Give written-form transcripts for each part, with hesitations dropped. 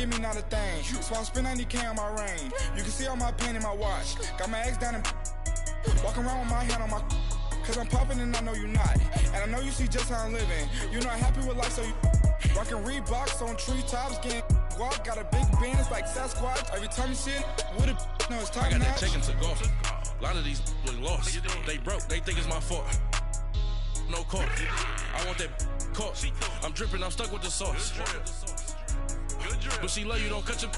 give me not a thing. So I'm spending 90K on my range. You can see all my pain in my watch. Got my ex down and walking around with my hand on my, cause I'm popping and I know you not. And I know you see just how I'm living. You're not happy with life, so you rockin' Reeboks on treetops, getting guap. Got a big band, it's like Sasquatch. Every time you see it, with it, no, it's top notch. I got that check into golf. A lot of these look lost. They broke, they think it's my fault. No court. I want that court. I'm dripping, I'm stuck with the sauce. But she love you, don't cut your.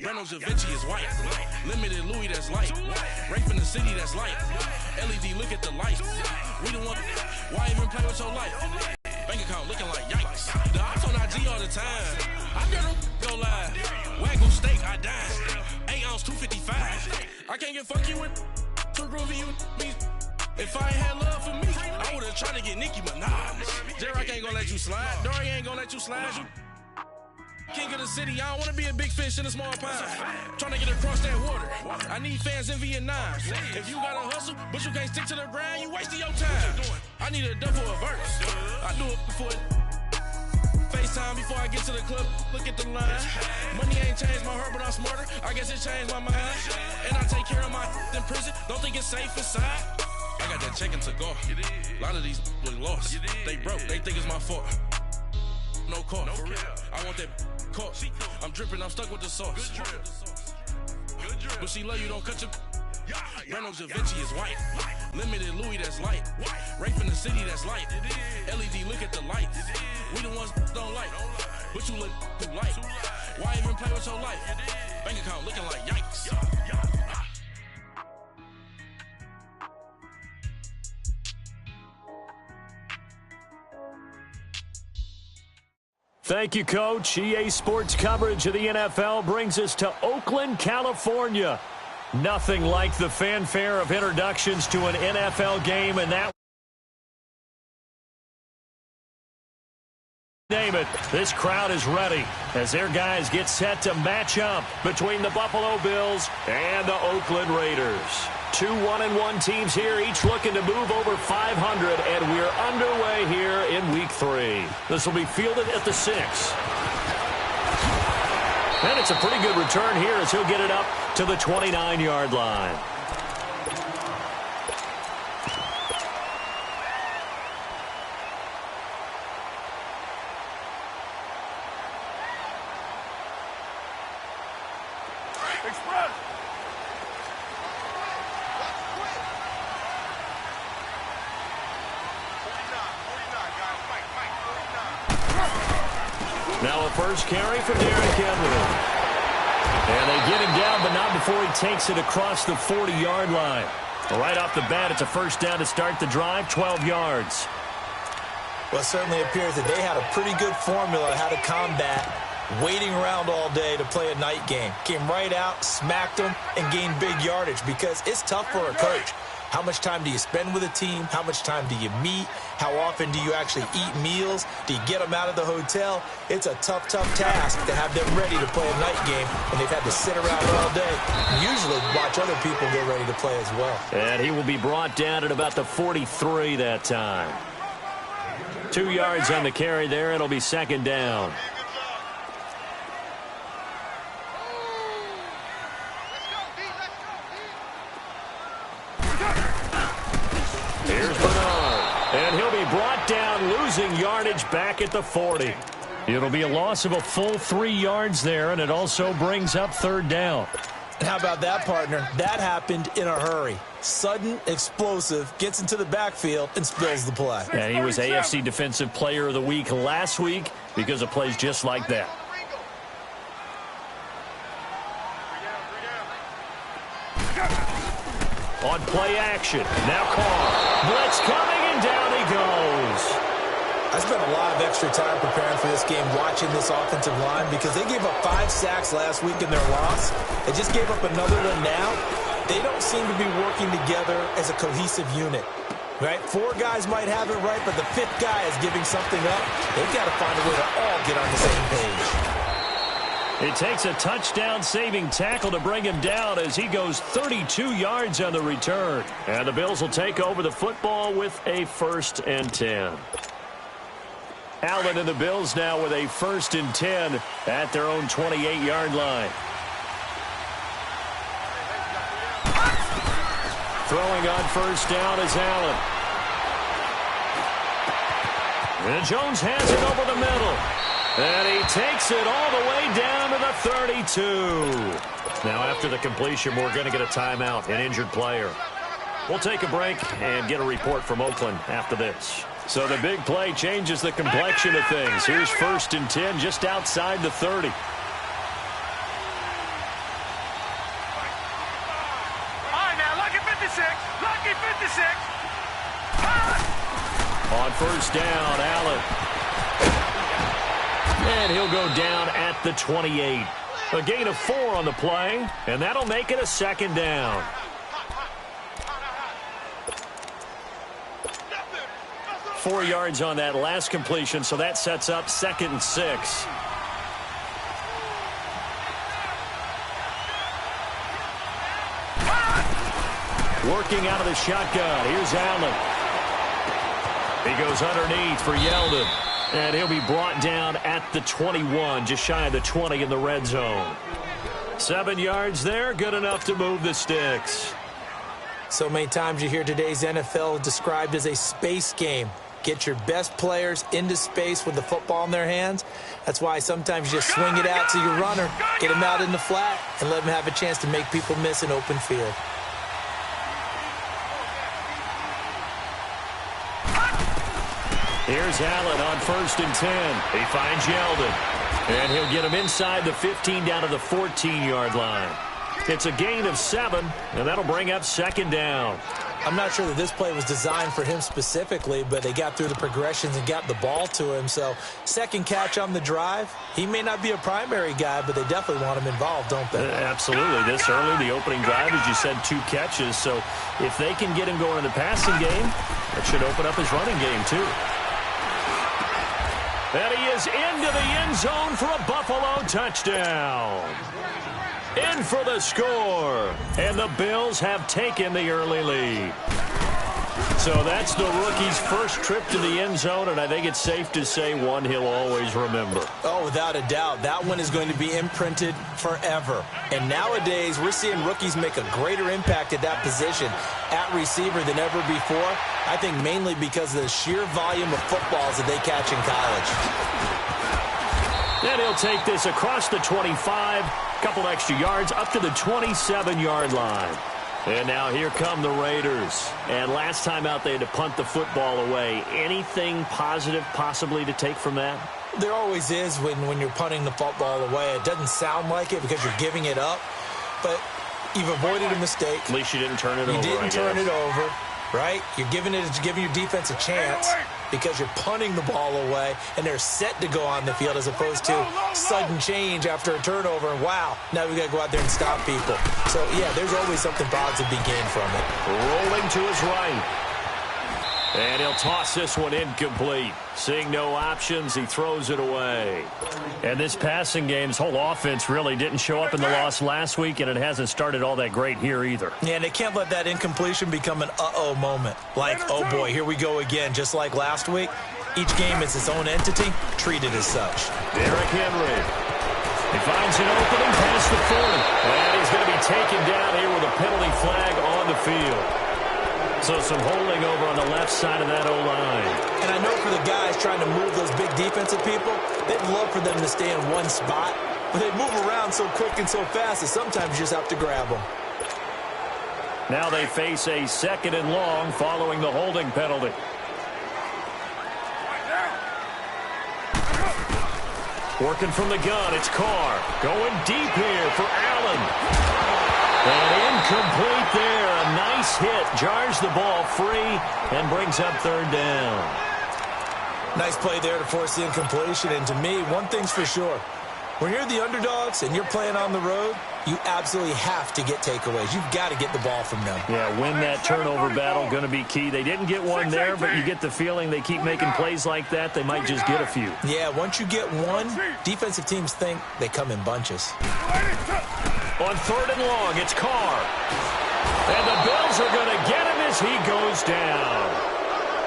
Reynolds Da Vinci is white. Limited Louis, that's light. Rape in the city, that's light. LED, look at the light. We the one. Why even play with your life? Bank account looking like yikes. The ops on IG all the time. I dare them go live. Wagyu steak, I dine. 8 ounce, 255. I can't get fuck you with too groovy you me. If I ain't had love for me, I would've tried to get Nicki Minaj. J-Rock ain't gonna let you slide. Dory ain't gonna let you slide. You king of the city, I don't wanna be a big fish in a small pond. Trying to get across that water. I need fans in Vietnam. If you gotta hustle, but you can't stick to the grind, you wasting your time. I need a double a verse. I do it before FaceTime before I get to the club. Look at the line. Money ain't changed my heart, but I'm smarter. I guess it changed my mind. And I take care of my in prison. Don't think it's safe inside. I got that check into golf. A lot of these look lost. They broke, they think it's my fault. No court. I want that court. I'm dripping, I'm stuck with the sauce. But she love you, don't cut your. Reynolds Da Vinci is white. Limited Louis, that's light. Rape in the city, that's light. LED, look at the light. We the ones don't like. But you look too light. Why even play with your life? Bank account looking like yikes. Thank you, Coach. EA Sports coverage of the NFL brings us to Oakland, California. Nothing like the fanfare of introductions to an NFL game, and that name it. This crowd is ready as their guys get set to match up between the Buffalo Bills and the Oakland Raiders. 2 1-1 teams here, each looking to move over 500, and we're underway here in Week 3. This will be fielded at the 6. And it's a pretty good return here as he'll get it up to the 29-yard line. Now a first carry for Derrick Henry. And they get him down, but not before he takes it across the 40-yard line. Right off the bat, it's a first down to start the drive, 12 yards. Well, it certainly appears that they had a pretty good formula how to combat waiting around all day to play a night game. Came right out, smacked them, and gained big yardage because it's tough for a coach. How much time do you spend with a team? How much time do you meet? How often do you actually eat meals? Do you get them out of the hotel? It's a tough, tough task to have them ready to play a night game when they've had to sit around all day and usually watch other people get ready to play as well. And he will be brought down at about the 43 that time. 2 yards on the carry there. It'll be second down. Here's Bernard, and he'll be brought down, losing yardage back at the 40. It'll be a loss of a full 3 yards there, and it also brings up third down. And how about that, partner? That happened in a hurry. Sudden, explosive, gets into the backfield, and spills the play. And he was AFC Defensive Player of the Week last week because of plays just like that. On play action, now Carr. Blitz coming, and down he goes. I spent a lot of extra time preparing for this game watching this offensive line because they gave up 5 sacks last week in their loss. They just gave up another one now. They don't seem to be working together as a cohesive unit. Right? 4 guys might have it right, but the 5th guy is giving something up. They've got to find a way to all get on the same page. It takes a touchdown-saving tackle to bring him down as he goes 32 yards on the return. And the Bills will take over the football with a 1st and 10. Allen and the Bills now with a 1st and 10 at their own 28-yard line. Throwing on 1st down is Allen. And Jones has it over the middle. And he takes it all the way down to the 32. Now after the completion, we're going to get a timeout, an injured player. We'll take a break and get a report from Oakland after this. So the big play changes the complexion of things. Here's 1st and 10 just outside the 30. On 1st down, Allen. And he'll go down at the 28. A gain of 4 on the play, and that'll make it a 2nd down. Four yards on that last completion, so that sets up 2nd and 6. Working out of the shotgun. Here's Allen. He goes underneath for Yeldon. And he'll be brought down at the 21, just shy of the 20 in the red zone. 7 yards there, good enough to move the sticks. So many times you hear today's NFL described as a space game. Get your best players into space with the football in their hands. That's why sometimes you just swing it out to your runner, get him out in the flat, and let him have a chance to make people miss an open field. Here's Allen on 1st and 10. He finds Yeldon. And he'll get him inside the 15 down to the 14-yard line. It's a gain of 7, and that'll bring up 2nd down. I'm not sure that this play was designed for him specifically, but they got through the progressions and got the ball to him. So 2nd catch on the drive. He may not be a primary guy, but they definitely want him involved, don't they? Absolutely. This early, the opening drive, as you said, 2 catches. So if they can get him going in the passing game, that should open up his running game too. And he is into the end zone for a Buffalo touchdown. In for the score. And the Bills have taken the early lead. So that's the rookie's first trip to the end zone, and I think it's safe to say one he'll always remember. Oh, without a doubt. That one is going to be imprinted forever. And nowadays, we're seeing rookies make a greater impact at that position at receiver than ever before. I think mainly because of the sheer volume of footballs that they catch in college. And he'll take this across the 25, couple extra yards, up to the 27-yard line. And now here come the Raiders. And last time out, they had to punt the football away. Anything positive possibly to take from that? There always is when you're punting the football away. It doesn't sound like it because you're giving it up, but you've avoided a mistake. At least you didn't turn it over. You didn't turn it over, right? You're giving your defense a chance because you're punting the ball away, and they're set to go on the field as opposed to sudden change after a turnover. And wow, now we got to go out there and stop people. So, yeah, there's always something positive to be gained from it. Rolling to his right. And he'll toss this one incomplete. Seeing no options, he throws it away. And this passing game's whole offense really didn't show up in the loss last week, and it hasn't started all that great here either. Yeah, and they can't let that incompletion become an uh-oh moment. Like, oh boy, here we go again, just like last week. Each game is its own entity, treated as such. Derrick Henry. He finds an opening past the 40. And he's going to be taken down here with a penalty flag on the field. So some holding over on the left side of that O-line. And I know for the guys trying to move those big defensive people, they'd love for them to stay in one spot, but they move around so quick and so fast that sometimes you just have to grab them. Now they face a 2nd and long following the holding penalty. Working from the gun, it's Carr. Going deep here for Allen. And incomplete there. A nice hit. Jars the ball free and brings up 3rd down. Nice play there to force the incompletion. And to me, one thing's for sure. When you're the underdogs and you're playing on the road, you absolutely have to get takeaways. You've got to get the ball from them. Yeah, win that turnover battle, going to be key. They didn't get one there, but you get the feeling they keep making plays like that, they might just get a few. Yeah, once you get one, defensive teams think they come in bunches. On 3rd and long, it's Carr. And the Bills are going to get him as he goes down.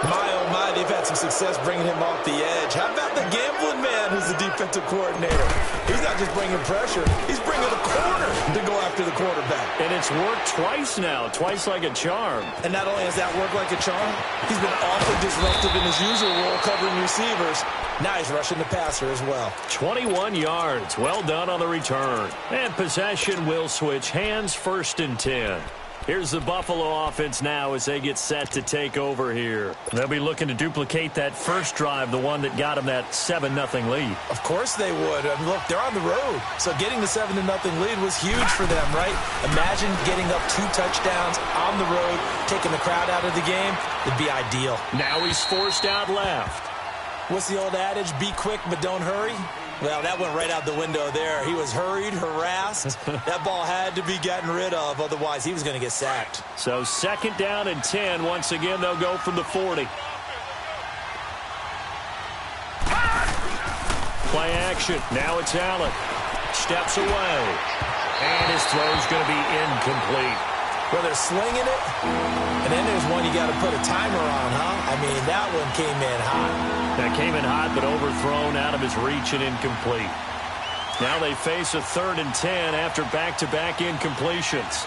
My, oh my, they've had some success bringing him off the edge. How about the gambling man who's the defensive coordinator? He's not just bringing pressure, he's bringing a corner to go after the quarterback. And it's worked twice now, twice like a charm. And not only has that worked like a charm, he's been awfully disruptive in his usual role covering receivers. Now he's rushing the passer as well. 21 yards. Well done on the return. And possession will switch hands, 1st and 10. Here's the Buffalo offense now as they get set to take over here. They'll be looking to duplicate that first drive, the one that got them that 7-0 lead. Of course they would. I mean, look, they're on the road. So getting the 7-0 lead was huge for them, right? Imagine getting up 2 touchdowns on the road, taking the crowd out of the game. It'd be ideal. Now he's forced out left. What's the old adage? Be quick, but don't hurry. Well, that went right out the window there. He was hurried, harassed. That ball had to be gotten rid of, otherwise he was going to get sacked. So 2nd down and 10. Once again, they'll go from the 40. Play action. Now it's Allen. Steps away. And his throw's going to be incomplete. Well, they're slinging it, and then there's one you got to put a timer on, huh? I mean, that one came in hot. That came in hot, but overthrown out of his reach and incomplete. Now they face a 3rd and 10 after back-to-back incompletions.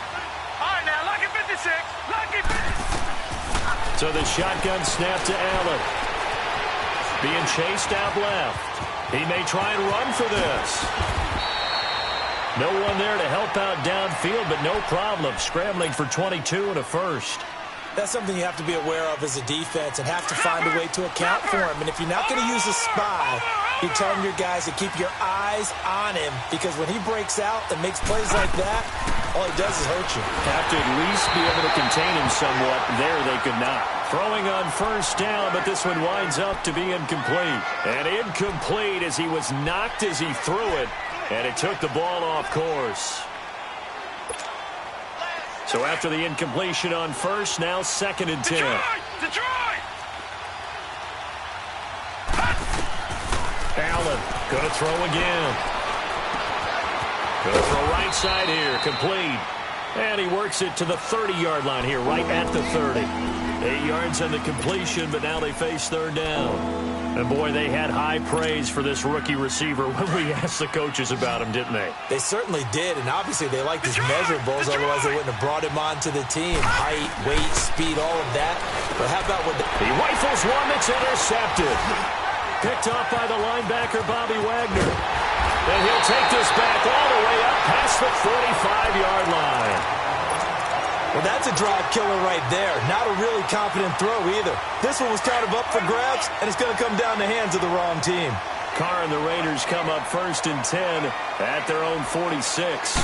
All right, now, lucky 56. Lucky 56. So the shotgun snap to Allen. Being chased out left. He may try and run for this. No one there to help out downfield, but no problem. Scrambling for 22 and a first. That's something you have to be aware of as a defense and have to find a way to account for him. And if you're not going to use a spy, you're telling your guys to keep your eyes on him, because when he breaks out and makes plays like that, all he does is hurt you. Have to at least be able to contain him somewhat. There they could not. Throwing on 1st down, but this one winds up to be incomplete. And incomplete as he was knocked as he threw it. And it took the ball off course. So after the incompletion on 1st, now 2nd and 10. Detroit! Allen going to throw again. Going to throw right side here, complete. And he works it to the 30-yard line here, right at the 30. 8 yards on the completion, but now they face 3rd down. And, boy, they had high praise for this rookie receiver when we asked the coaches about him, didn't they? They certainly did, and obviously they liked his measurables, otherwise they wouldn't have brought him onto the team. Height, weight, speed, all of that. But how about when he rifles one that's intercepted. Picked off by the linebacker, Bobby Wagner. And he'll take this back all the way up past the 45-yard line. Well, that's a drive killer right there. Not a really confident throw either. This one was kind of up for grabs, and it's going to come down the hands of the wrong team. Carr and the Raiders come up 1st and 10 at their own 46.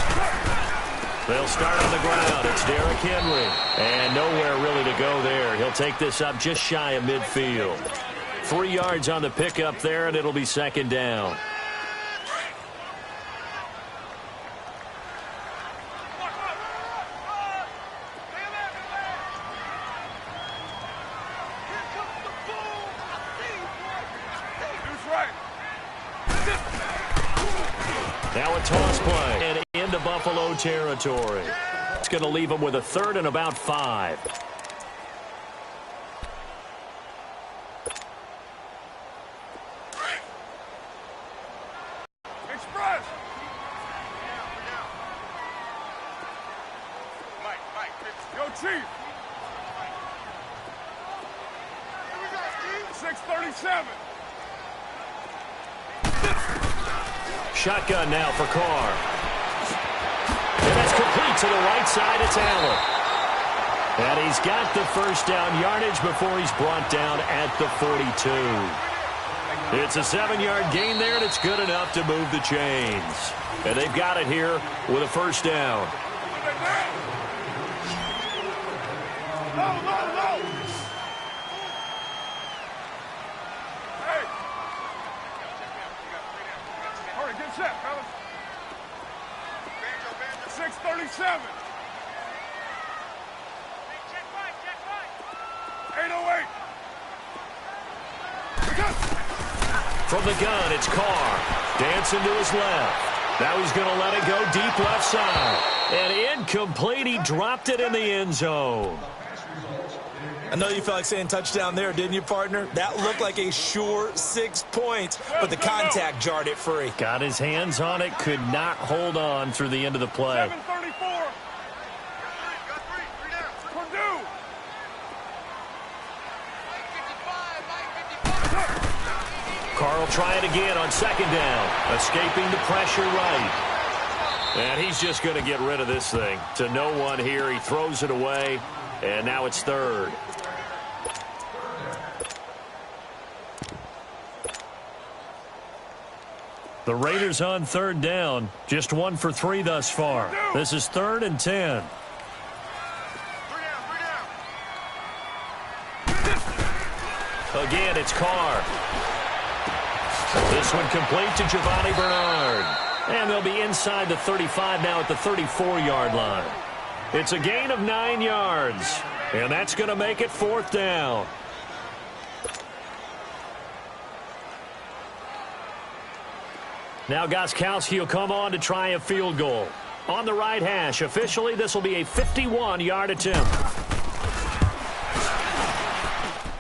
They'll start on the ground. It's Derrick Henry. And nowhere really to go there. He'll take this up just shy of midfield. 3 yards on the pickup there, and it'll be 2nd down. Now a toss play and into Buffalo territory. It's going to leave them with a 3rd and about 5. Express! Yo, Chief! 637! Shotgun now for Carr. And that's complete to the right side. It's Allen. And he's got the 1st down yardage before he's brought down at the 42. It's a 7-yard gain there, and it's good enough to move the chains. And they've got it here with a 1st down. Set, fellas. 637. Check right. 808. From the gun, it's Carr. Dancing to his left. Now he's going to let it go deep left side. And incomplete. He dropped it in the end zone. I know you felt like saying touchdown there, didn't you, partner? That looked like a sure 6 points, but the contact jarred it free. Got his hands on it, could not hold on through the end of the play. 7:34. Purdue. Carl trying again on second down, escaping the pressure right. And he's just going to get rid of this thing. To no one here, he throws it away, and now it's third. The Raiders on third down, just 1 for 3 thus far. This is 3rd and 10. Again, it's Carr. This one complete to Giovanni Bernard. And they'll be inside the 35 now at the 34-yard line. It's a gain of 9 yards, and that's going to make it 4th down. Now Gostkowski will come on to try a field goal. On the right hash, officially this will be a 51-yard attempt.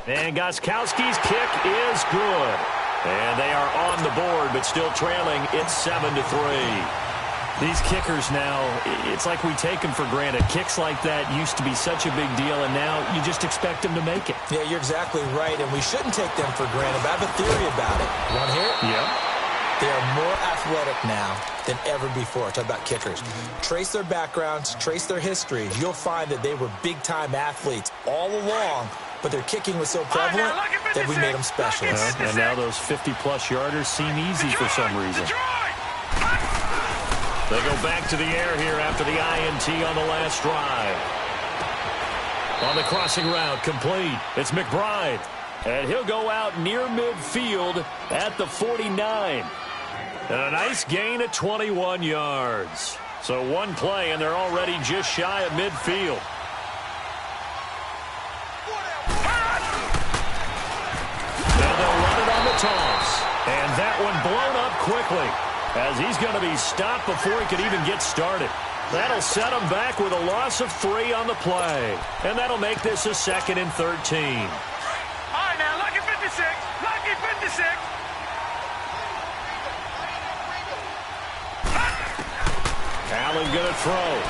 And Gostkowski's kick is good. And they are on the board, but still trailing. It's 7-3. These kickers now, it's like we take them for granted. Kicks like that used to be such a big deal, and now you just expect them to make it. Yeah, you're exactly right, and we shouldn't take them for granted. But I have a theory about it. You want to hear it? Yeah. They are more athletic now than ever before. Talk about kickers. Trace their backgrounds, trace their histories. You'll find that they were big-time athletes all along, but their kicking was so prevalent that we made them specialists. And now those 50-plus yarders seem easy for some reason. They go back to the air here after the INT on the last drive. On the crossing route, complete. It's McBride. And he'll go out near midfield at the 49. And a nice gain of 21 yards. So one play, and they're already just shy of midfield. Now they'll run it on the toss. And that one blown up quickly, as he's going to be stopped before he could even get started. That'll set him back with a loss of 3 on the play. And that'll make this a 2nd and 13. All right, now, lucky 56. Lucky 56. Allen going to throw.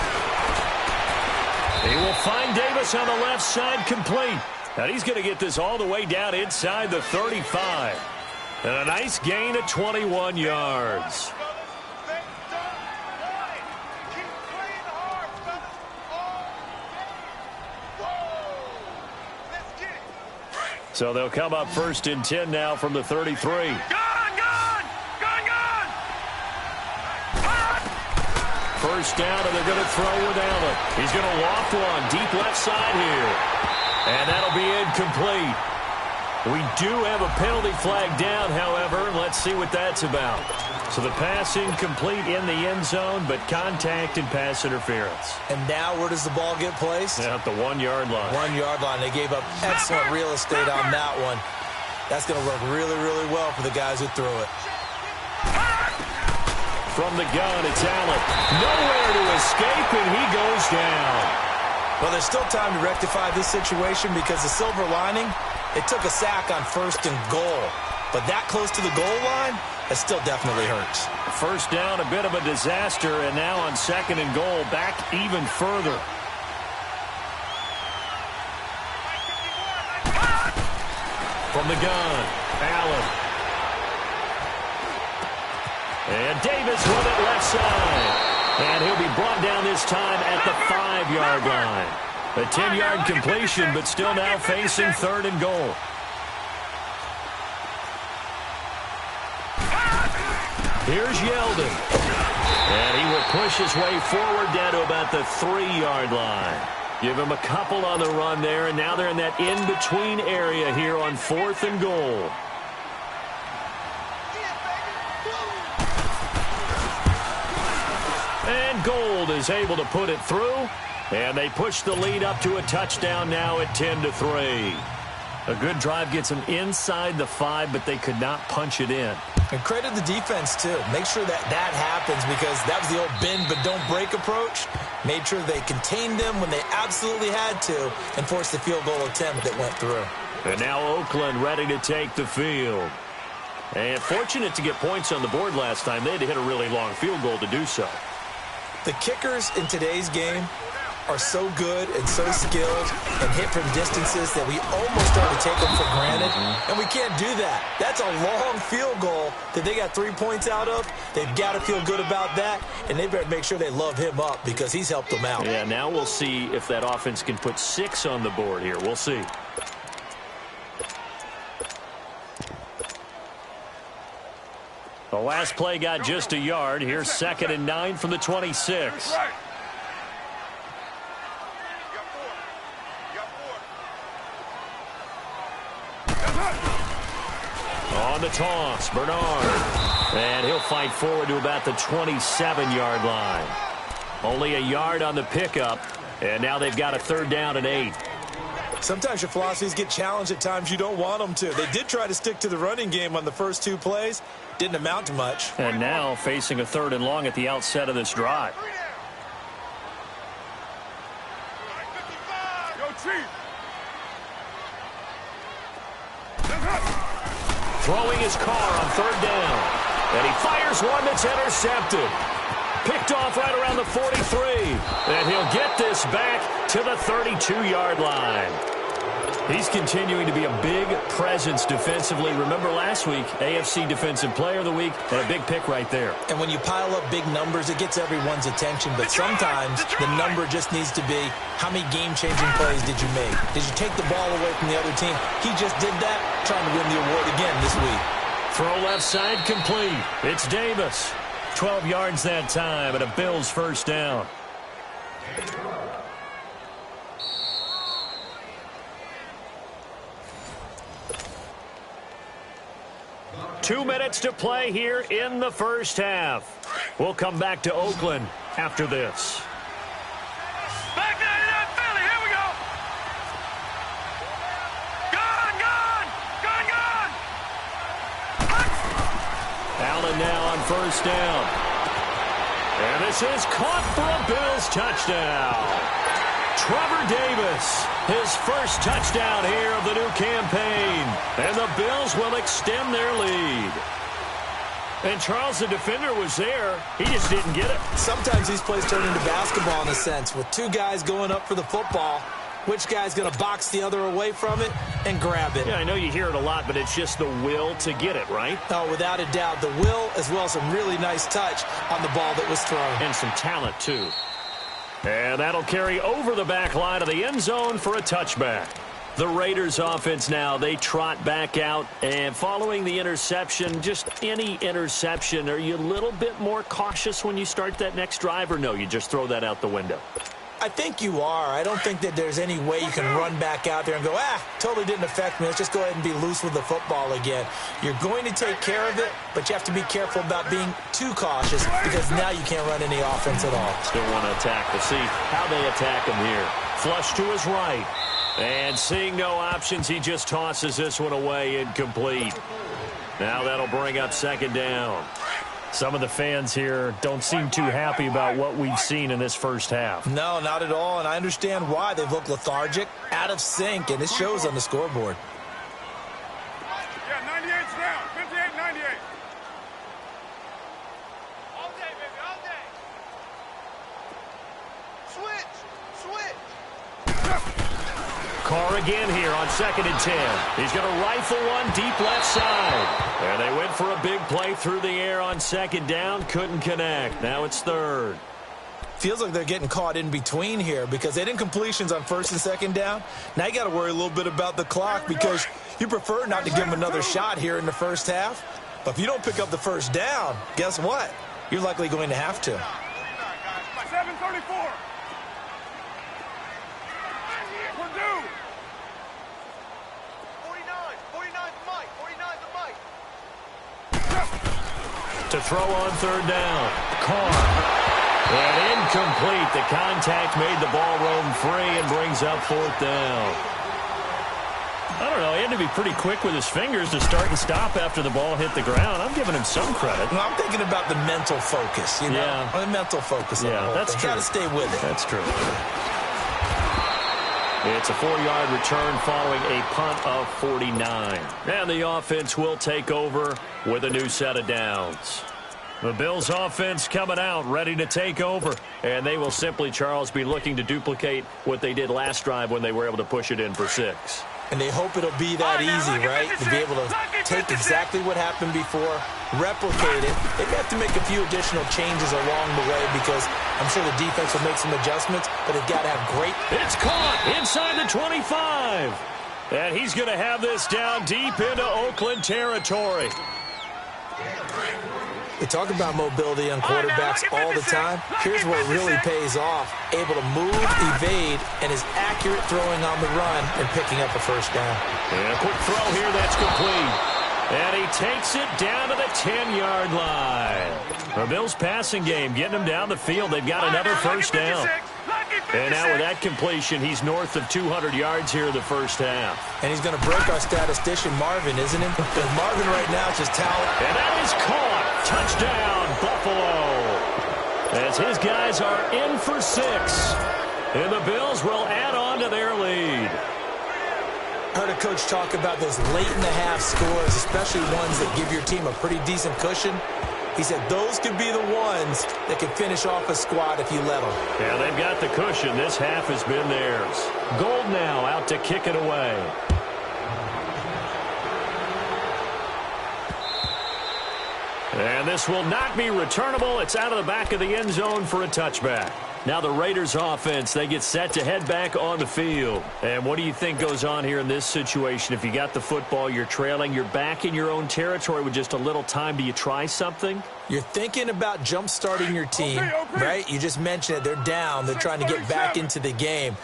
He will find Davis on the left side, complete. And he's going to get this all the way down inside the 35. And a nice gain of 21 yards. So they'll come up 1st and 10 now from the 33. First down, and they're going to throw with Allen. He's going to loft one deep left side here. And that'll be incomplete. We do have a penalty flag down, however. Let's see what that's about. So the pass incomplete in the end zone, but contact and pass interference. And now where does the ball get placed? At the 1-yard line. 1-yard line. They gave up excellent real estate on that one. That's going to work really, really well for the guys who threw it. From the gun, it's Allen. Nowhere to escape, and he goes down. Well, there's still time to rectify this situation because the silver lining, it took a sack on 1st and goal. But that close to the goal line, it still definitely hurts. First down, a bit of a disaster, and now on 2nd and goal, back even further. From the gun, Allen. And Davis with it left side. And he'll be brought down this time at the 5-yard line. A 10-yard completion, but still now facing 3rd and goal. Here's Yeldon. And he will push his way forward down to about the 3-yard line. Give him a couple on the run there, and now they're in that in-between area here on 4th and goal. And Gold is able to put it through, and they push the lead up to a touchdown now at 10-3. A good drive gets them inside the 5, but they could not punch it in. And credit the defense, too. Make sure that happens, because that was the old bend but don't break approach. Made sure they contained them when they absolutely had to and forced the field goal attempt that went through. And now Oakland ready to take the field. And fortunate to get points on the board last time. They had to hit a really long field goal to do so. The kickers in today's game are so good and so skilled and hit from distances that we almost start to take them for granted, and we can't do that. That's a long field goal that they got 3 points out of. They've got to feel good about that, and they better make sure they love him up because he's helped them out. Yeah, now we'll see if that offense can put 6 on the board here. We'll see. The last play got just a yard. Here's 2nd and 9 from the 26. On the toss, Bernard. And he'll fight forward to about the 27-yard line. Only a yard on the pickup, and now they've got a 3rd down and 8. Sometimes your philosophies get challenged at times you don't want them to. They did try to stick to the running game on the first 2 plays. Didn't amount to much. And now facing a 3rd and long at the outset of this drive. Throwing his car on 3rd down. And he fires one that's intercepted. Picked off right around the 43. And he'll get this back to the 32-yard line. He's continuing to be a big presence defensively. Remember last week, AFC Defensive Player of the Week, and a big pick right there. And when you pile up big numbers, it gets everyone's attention. But sometimes the number just needs to be, how many game-changing plays did you make? Did you take the ball away from the other team? He just did that, trying to win the award again this week. Throw left side complete. It's Davis. 12 yards that time, and a Bills 1st down. Two minutes to play here in the 1st half. We'll come back to Oakland after this. Back there in that Philly. Here we go. Gone. Allen now on 1st down. And this is caught for a Bills touchdown. Trevor Davis, his 1st touchdown here of the new campaign. And the Bills will extend their lead. And Charles, the defender, was there. He just didn't get it. Sometimes these plays turn into basketball in a sense, with 2 guys going up for the football. Which guy's going to box the other away from it and grab it? Yeah, I know you hear it a lot, but it's just the will to get it, right? Oh, without a doubt. The will, as well as some really nice touch on the ball that was thrown. And some talent, too. And that'll carry over the back line of the end zone for a touchback. The Raiders offense now, they trot back out. And following the interception, just any interception, are you a little bit more cautious when you start that next drive, or no, you just throw that out the window? I think you are. I don't think that there's any way you can run back out there and go, totally didn't affect me. Let's just go ahead and be loose with the football again. You're going to take care of it, but you have to be careful about being too cautious because now you can't run any offense at all. Still want to attack. We'll see how they attack him here. Flush to his right. And seeing no options, he just tosses this one away incomplete. Now that'll bring up 2nd down. Some of the fans here don't seem too happy about what we've seen in this 1st half. No, not at all, and I understand why. They've looked lethargic, out of sync, and it shows on the scoreboard. Yeah, 98's down. 58, 98. All day, baby, all day. Switch. Carr again here on 2nd and 10. He's going to rifle one deep left side. And they went for a big play through the air on 2nd down. Couldn't connect. Now it's 3rd. Feels like they're getting caught in between here because they didn't completions on 1st and 2nd down. Now you got to worry a little bit about the clock because you prefer not to give them another shot here in the 1st half. But if you don't pick up the 1st down, guess what? You're likely going to have to. 7:34. To throw on 3rd down. Carr. And incomplete. The contact made the ball roam free and brings up 4th down. I don't know. He had to be pretty quick with his fingers to start and stop after the ball hit the ground. I'm giving him some credit. Well, I'm thinking about the mental focus, you know? Yeah. The mental focus on the whole that's thing. true. Got to stay with it. That's true. It's a 4-yard return following a punt of 49. And the offense will take over with a new set of downs. The Bills offense coming out, ready to take over. And they will simply, Charles, be looking to duplicate what they did last drive when they were able to push it in for 6. And they hope it'll be that easy, right? To be able to take exactly what happened before, replicate it. They may have to make a few additional changes along the way because I'm sure the defense will make some adjustments, but they've got to have great... It's caught inside the 25. And he's going to have this down deep into Oakland territory. We talk about mobility on quarterbacks all the time. Here's where it really pays off. Able to move, evade, and is accurate throwing on the run and picking up a first down. And a quick throw here that's complete. And he takes it down to the 10-yard line. The Bills passing game getting him down the field. They've got another first down. And now with that completion, he's north of 200 yards here in the first half. And he's going to break our statistician, Marvin, isn't he? Because Marvin right now is just talent. And that is caught. Touchdown, Buffalo. As his guys are in for 6. And the Bills will add on to their lead. Heard a coach talk about those late-in-the-half scores, especially ones that give your team a pretty decent cushion. He said those could be the ones that can finish off a squad if you let them. Yeah, they've got the cushion. This half has been theirs. Gold now out to kick it away. And this will not be returnable. It's out of the back of the end zone for a touchback. Now the Raiders offense, they get set to head back on the field. And what do you think goes on here in this situation? If you got the football, you're trailing, you're back in your own territory with just a little time. Do you try something? You're thinking about jump-starting your team, right? You just mentioned it. They're down. They're trying to get back into the game.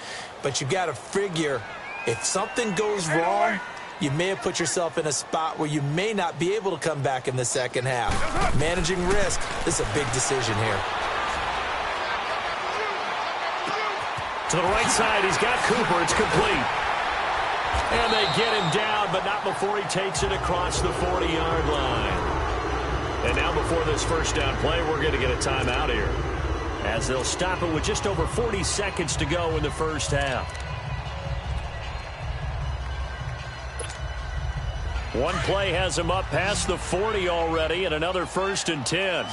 But you've got to figure if something goes wrong, you may have put yourself in a spot where you may not be able to come back in the second half. Managing risk, this is a big decision here. To the right side, he's got Cooper. It's complete. And they get him down, but not before he takes it across the 40-yard line. And now before this first down play, we're going to get a timeout here, as they'll stop it with just over 40 seconds to go in the first half. One play has him up past the 40 already, and another 1st and 10.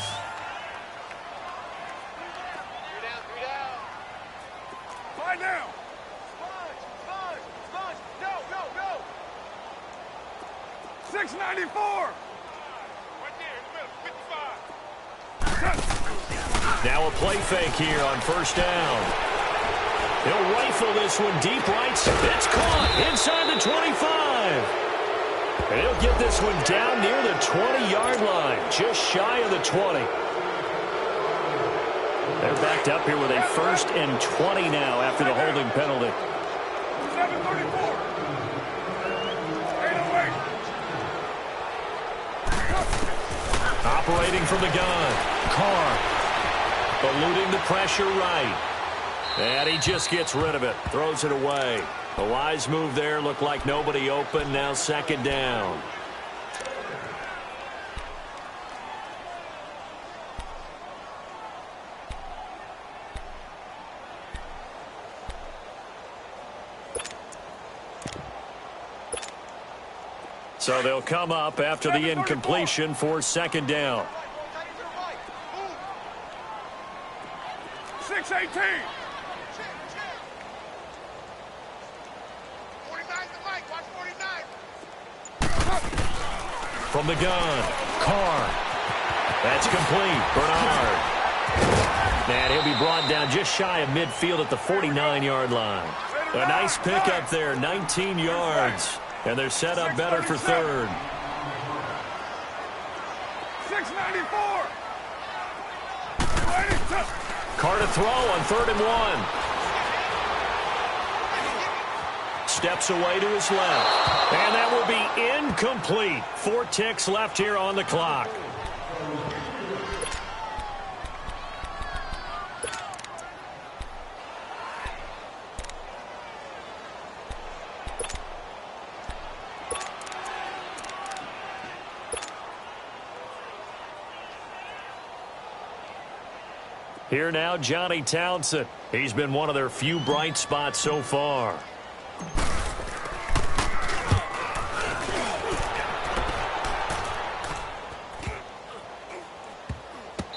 Now a play fake here on first down. He'll rifle this one deep right. It's caught inside the 25. And he'll get this one down near the 20-yard line, just shy of the 20. They're backed up here with a 1st and 20 now after the holding penalty. 7:34. 8:08. Operating from the gun, Carr. Eluding the pressure right. And he just gets rid of it. Throws it away. A wise move there. Looked like nobody open. Now 2nd down. So they'll come up after the incompletion for 2nd down. 6:18. From the gun, Carr. That's complete. Bernard. And he'll be brought down just shy of midfield at the 49-yard line. A nice pickup there, 19 yards. And they're set up better for 3rd. 6:94. Carr to throw on 3rd and 1. Steps away to his left. And that will be incomplete. 4 ticks left here on the clock. Here now, Johnny Townsend. He's been one of their few bright spots so far.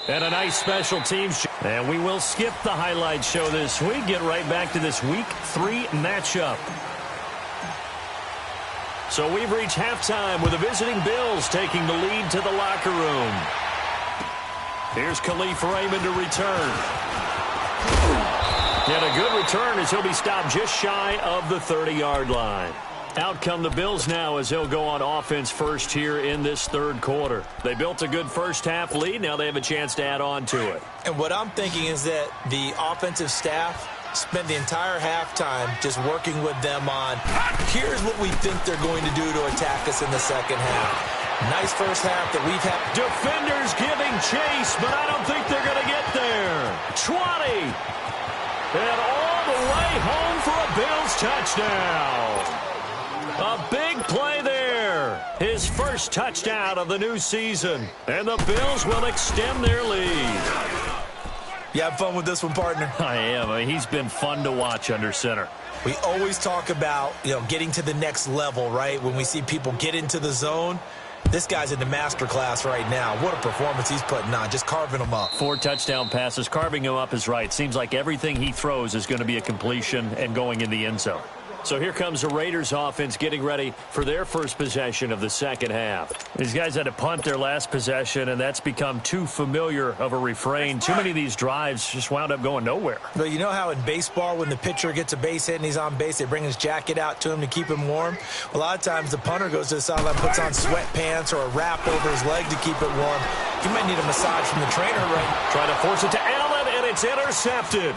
And a nice special teams. And we will skip the highlight show this week. Get right back to this Week 3 matchup. So we've reached halftime with the visiting Bills taking the lead to the locker room. Here's Khalif Raymond to return. And a good return as he'll be stopped just shy of the 30-yard line. Out come the Bills now as they'll go on offense first here in this third quarter. They built a good first-half lead. Now they have a chance to add on to it. And what I'm thinking is that the offensive staff spent the entire halftime just working with them on, here's what we think they're going to do to attack us in the second half. Nice first half that we've had. Defenders giving chase, but I don't think they're going to get there. 20. And all the way home for a Bills touchdown. A big play there. His first touchdown of the new season. And the Bills will extend their lead. You have fun with this one, partner? I am. I mean, he's been fun to watch under center. We always talk about, getting to the next level, right? When we see people get into the zone. This guy's in the master class right now. What a performance he's putting on, just carving them up. 4 touchdown passes. Carving him up is right. Seems like everything he throws is going to be a completion and going in the end zone. So here comes the Raiders offense getting ready for their first possession of the second half. These guys had to punt their last possession, and that's become too familiar of a refrain. Too many of these drives just wound up going nowhere. But you know how in baseball when the pitcher gets a base hit and he's on base, they bring his jacket out to him to keep him warm? A lot of times the punter goes to the sideline, puts on sweatpants or a wrap over his leg to keep it warm. He might need a massage from the trainer right. Trying to force it to Allen, and it's intercepted.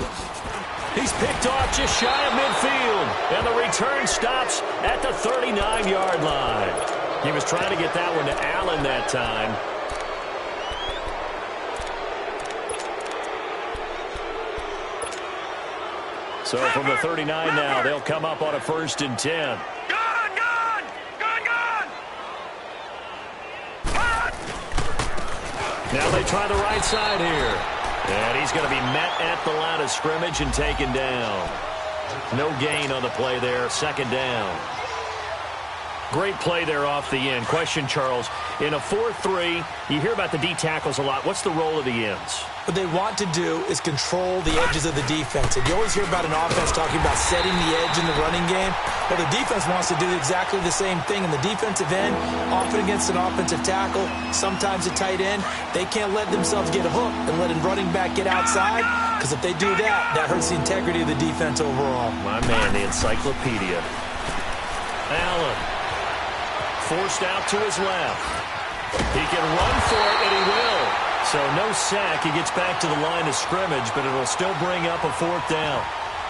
He's picked off just shy of midfield, and the return stops at the 39-yard line. He was trying to get that one to Allen that time. So from the 39 now, they'll come up on a 1st and 10. Now they try the right side here. And he's going to be met at the line of scrimmage and taken down. No gain on the play there. 2nd down. Great play there off the end. Question, Charles. In a 4-3, you hear about the D tackles a lot. What's the role of the ends? What they want to do is control the edges of the defense. And you always hear about an offense talking about setting the edge in the running game. Well, the defense wants to do exactly the same thing. In the defensive end, often against an offensive tackle, sometimes a tight end, they can't let themselves get hooked and let a running back get outside. Because if they do that, that hurts the integrity of the defense overall. My man, the encyclopedia. Allen. Forced out to his left. He can run for it, and he will. So no sack. He gets back to the line of scrimmage, but it'll still bring up a 4th down.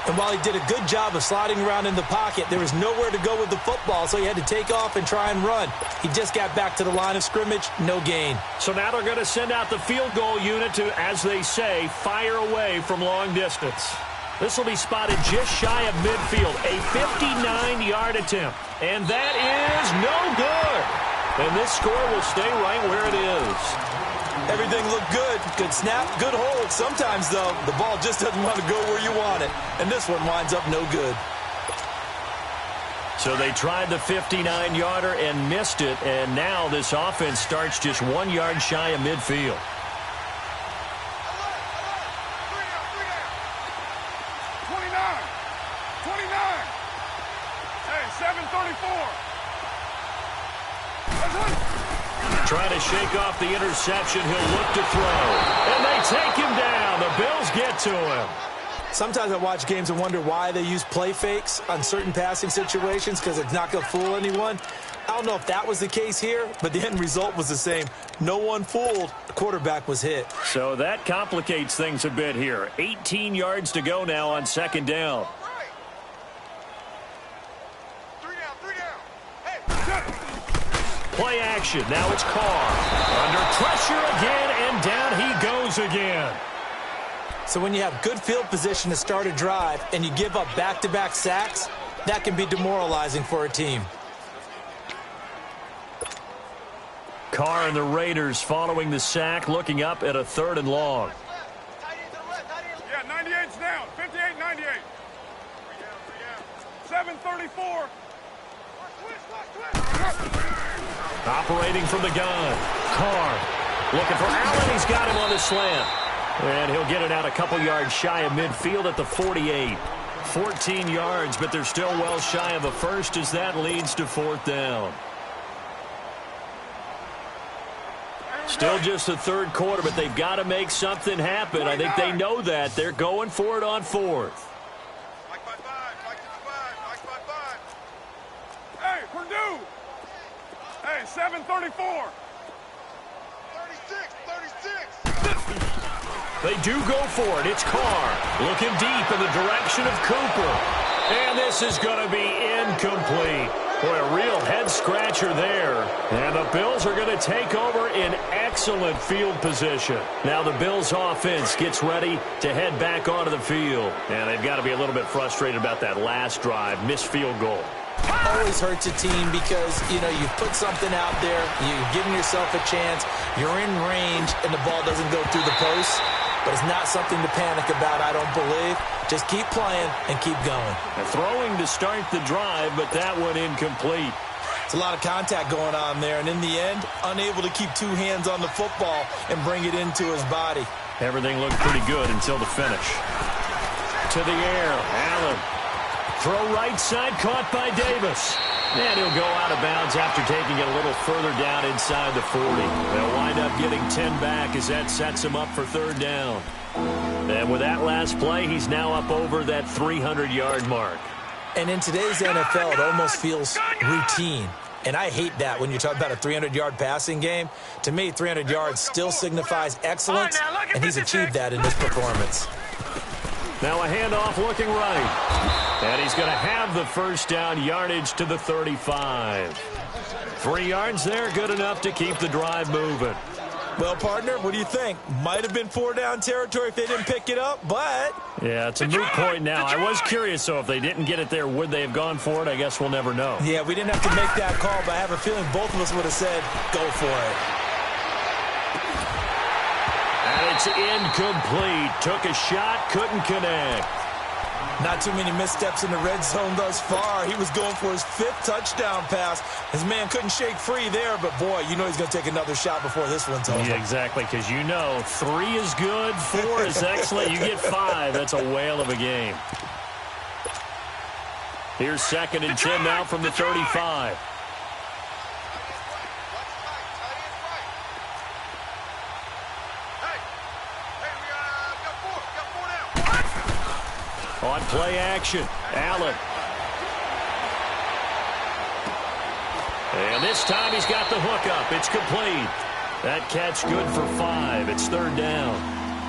And while he did a good job of sliding around in the pocket, there was nowhere to go with the football, so he had to take off and try and run. He just got back to the line of scrimmage, no gain. So now they're going to send out the field goal unit to, as they say, fire away from long distance. This will be spotted just shy of midfield, a 59-yard attempt. And that is no good. And this score will stay right where it is. Everything looked good. Good snap, good hold. Sometimes, though, the ball just doesn't want to go where you want it. And this one winds up no good. So they tried the 59-yarder and missed it. And now this offense starts just 1 yard shy of midfield. Trying to shake off the interception. He'll look to throw. And they take him down. The Bills get to him. Sometimes I watch games and wonder why they use play fakes on certain passing situations because it's not going to fool anyone. I don't know if that was the case here, but the end result was the same. No one fooled. The quarterback was hit. So that complicates things a bit here. 18 yards to go now on 2nd down. Play action. Now it's Carr. Under pressure again, and down he goes again. So when you have good field position to start a drive and you give up back-to-back sacks, that can be demoralizing for a team. Carr and the Raiders following the sack, looking up at a 3rd and long. got 98's down. 58, 98. 734. Operating from the gun. Carr looking for Allen. He's got him on the slant. And he'll get it out a couple yards shy of midfield at the 48. 14 yards, but they're still well shy of a first as that leads to 4th down. Still just the third quarter, but they've got to make something happen. I think they know that. They're going for it on 4th. Hey, Purdue. Hey, 734. 36. They do go for it. It's Carr looking deep in the direction of Cooper. And this is going to be incomplete. Boy, a real head-scratcher there. And the Bills are going to take over in excellent field position. Now the Bills' offense gets ready to head back onto the field. And they've got to be a little bit frustrated about that last drive, missed field goal. Always hurts a team because, you know, you put something out there, you're giving yourself a chance, you're in range, and the ball doesn't go through the post. But it's not something to panic about, I don't believe. Just keep playing and keep going. Throwing to start the drive, but that one incomplete. It's a lot of contact going on there, and in the end, unable to keep 2 hands on the football and bring it into his body. Everything looked pretty good until the finish. To the air, Allen. Throw right side, caught by Davis. And he'll go out of bounds after taking it a little further down inside the 40. They'll wind up getting 10 back as that sets him up for 3rd down. And with that last play, he's now up over that 300-yard mark. And in today's NFL, it almost feels routine. And I hate that when you're talking about a 300-yard passing game. To me, 300 yards still signifies excellence, and he's achieved that in this performance. Now a handoff looking right. And he's going to have the first down, yardage to the 35. 3 yards there, good enough to keep the drive moving. Well, partner, what do you think? Might have been 4-down territory if they didn't pick it up, but... Yeah, it's a moot point now. I was curious, so if they didn't get it there, would they have gone for it? I guess we'll never know. Yeah, we didn't have to make that call, but I have a feeling both of us would have said, go for it. And it's incomplete. Took a shot, couldn't connect. Not too many missteps in the red zone thus far. He was going for his 5th touchdown pass. His man couldn't shake free there, but boy, you know he's going to take another shot before this one's over. Yeah, exactly, because you know 3 is good, 4 is excellent. You get 5. That's a whale of a game. Here's 2nd and 10 now from the 35. On play action, Allen. And this time he's got the hook up. It's complete. That catch good for 5. It's 3rd down.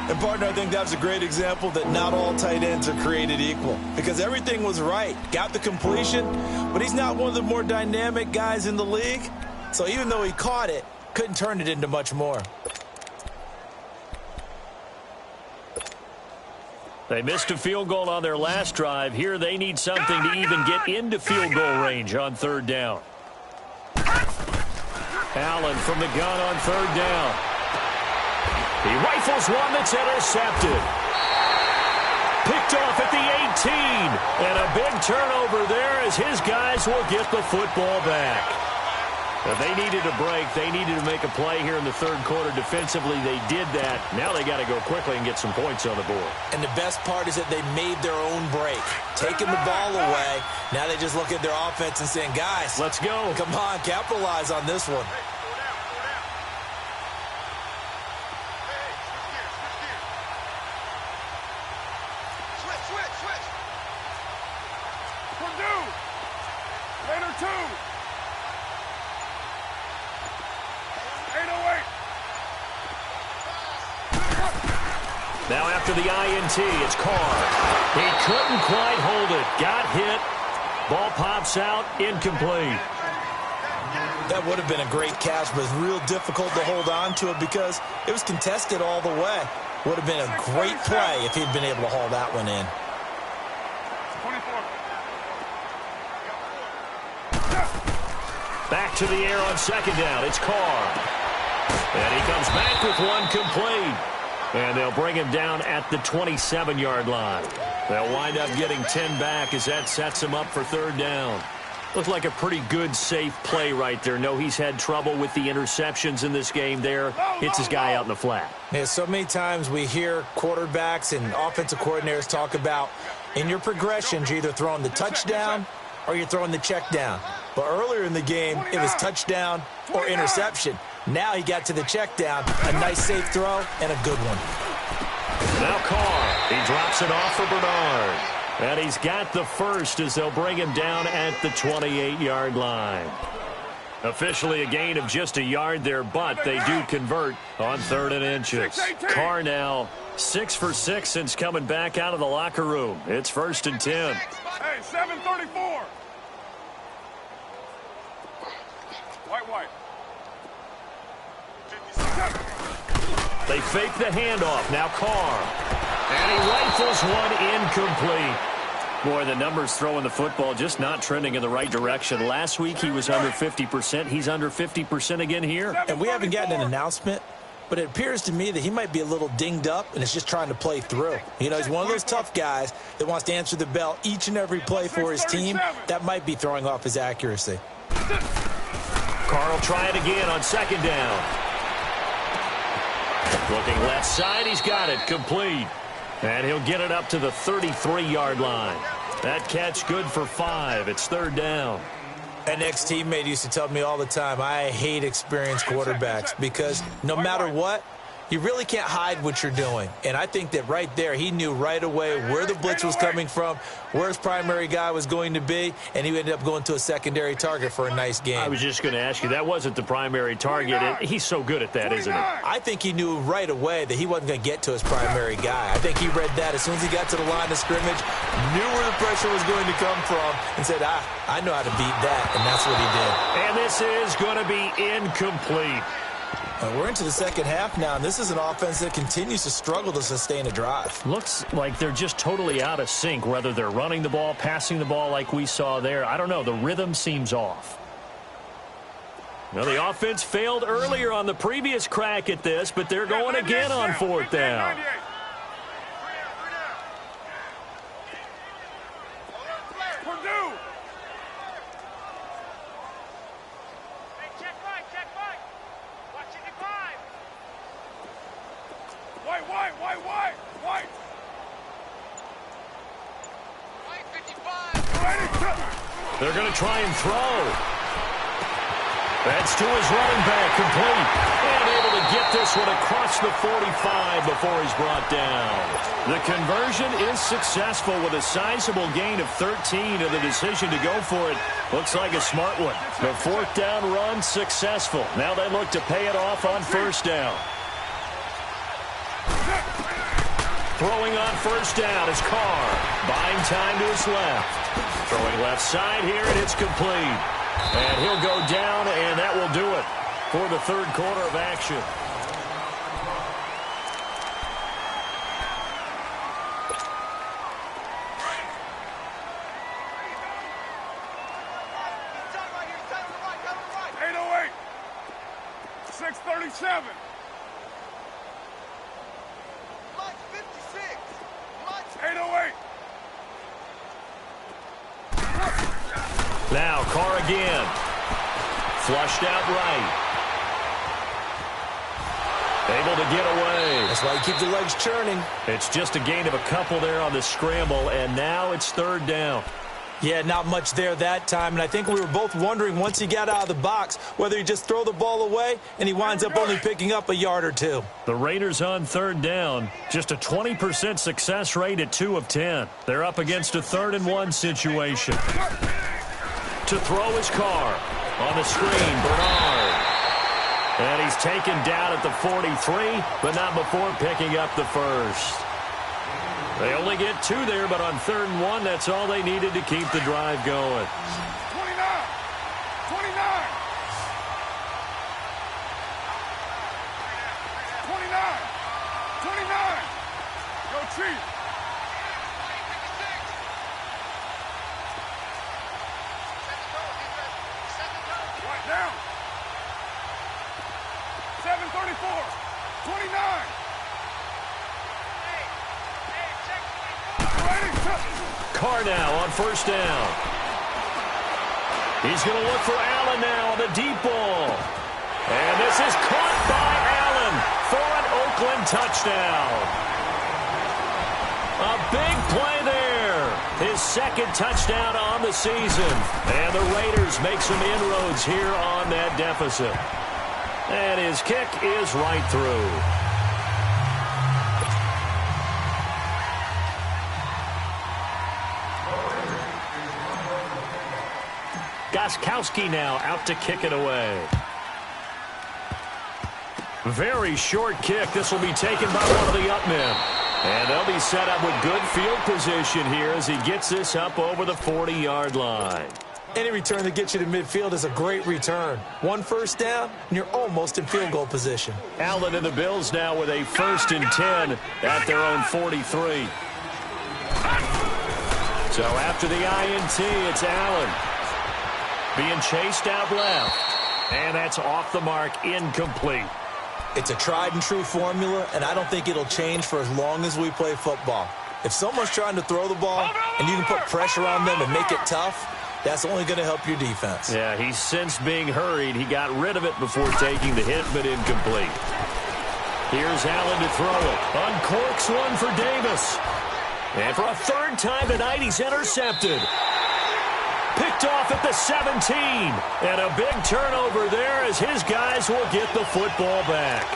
And, partner, I think that was a great example that not all tight ends are created equal. Because everything was right. Got the completion, but he's not one of the more dynamic guys in the league. So even though he caught it, couldn't turn it into much more. They missed a field goal on their last drive. Here they need something to even get into field goal range on 3rd down. Allen from the gun on 3rd down. He rifles one that's intercepted. Picked off at the 18. And a big turnover there as his guys will get the football back. Now, they needed a break. They needed to make a play here in the 3rd quarter. Defensively, they did that. Now they got to go quickly and get some points on the board. And the best part is that they made their own break. Taking the ball away. Now they just look at their offense and saying, guys, let's go. Come on, capitalize on this one. Switch. Purdue. Later 2. 808. Now after the INT, it's Carr. He couldn't quite hold it. Got hit. Ball pops out. Incomplete. That would have been a great catch, but it's real difficult to hold on to it because it was contested all the way. Would have been a great play if he'd been able to haul that one in. 24. Back to the air on 2nd down. It's Carr. And he comes back with one complete. And they'll bring him down at the 27-yard line. They'll wind up getting 10 back as that sets him up for third down. Looks like a pretty good, safe play right there. No, he's had trouble with the interceptions in this game there. Hits his guy out in the flat. Yeah, so many times we hear quarterbacks and offensive coordinators talk about in your progressions, you're either throwing the touchdown or you're throwing the check down. But earlier in the game, it was touchdown or interception. Now he got to the check down, a nice safe throw, and a good one. Now Carr, he drops it off for Bernard. And he's got the first as they'll bring him down at the 28-yard line. Officially a gain of just a yard there, but they do convert on 3rd and inches. Carr now 6 for 6 since coming back out of the locker room. It's 1st and 10. Hey, 734. White. 57. They fake the handoff. Now Carr. And he rifles one incomplete. Boy, the numbers throwing the football just not trending in the right direction. Last week he was under 50%. He's under 50% again here. And we haven't gotten an announcement, but it appears to me that he might be a little dinged up and is just trying to play through. You know, he's one of those tough guys that wants to answer the bell each and every play for his team. That might be throwing off his accuracy. Carr will try it again on 2nd down. Looking left side, he's got it, complete. And he'll get it up to the 33-yard line. That catch good for 5. It's 3rd down. An ex-teammate used to tell me all the time, I hate experienced quarterbacks because no matter what, you really can't hide what you're doing. And I think that right there, he knew right away where the blitz was coming from, where his primary guy was going to be, and he ended up going to a secondary target for a nice game. I was just going to ask you, that wasn't the primary target. He's so good at that, isn't he? I think he knew right away that he wasn't going to get to his primary guy. I think he read that as soon as he got to the line of scrimmage, knew where the pressure was going to come from, and said, I know how to beat that, and that's what he did. And this is going to be incomplete. We're into the second half now, and this is an offense that continues to struggle to sustain a drive. Looks like they're just totally out of sync, whether they're running the ball, passing the ball like we saw there. I don't know. The rhythm seems off. Well, the offense failed earlier on the previous crack at this, but they're going again on 4th down. White. They're going to try and throw. That's to his running back, complete. And able to get this one across the 45 before he's brought down. The conversion is successful with a sizable gain of 13, and the decision to go for it looks like a smart one. The 4th down run successful. Now they look to pay it off on 1st down. Throwing on 1st down is Carr. Buying time to his left. Throwing left side here, and it's complete. And he'll go down, and that will do it for the 3rd quarter of action. .808. 637. Mike's 56. Mike's 808. Now Carr again. Flushed out right. Able to get away. That's why you keep the legs churning. It's just a gain of a couple there on the scramble, and now it's 3rd down. Yeah, not much there that time, and I think we were both wondering once he got out of the box whether he just throw the ball away, and he winds up only picking up a yard or 2. The Raiders on 3rd down, just a 20% success rate at 2 of 10. They're up against a 3rd and 1 situation. To throw his Carr. On the screen, Bernard. And he's taken down at the 43, but not before picking up the first. They only get 2 there, but on 3rd and 1, that's all they needed to keep the drive going. 29. 29. 29. Go Chief. Right down. 734. 29. Carr now on first down. He's going to look for Allen now on the deep ball. And this is caught by Allen for an Oakland touchdown. A big play there. His second touchdown on the season. And the Raiders make some inroads here on that deficit. And his kick is right through. Gostkowski now out to kick it away. Very short kick. This will be taken by one of the up men. And they'll be set up with good field position here as he gets this up over the 40-yard line. Any return that gets you to midfield is a great return. One first down, and you're almost in field goal position. Allen and the Bills now with a 1st and 10 at their own 43. So after the INT, it's Allen being chased out left. And that's off the mark, incomplete. It's a tried-and-true formula, and I don't think it'll change for as long as we play football. If someone's trying to throw the ball and you can put pressure on them and make it tough, that's only going to help your defense. Yeah, he's since being hurried. He got rid of it before taking the hit, but incomplete. Here's Allen to throw it. Uncorks one for Davis. And for a third time tonight, he's intercepted. Picked off at the 17. And a big turnover there as his guys will get the football back.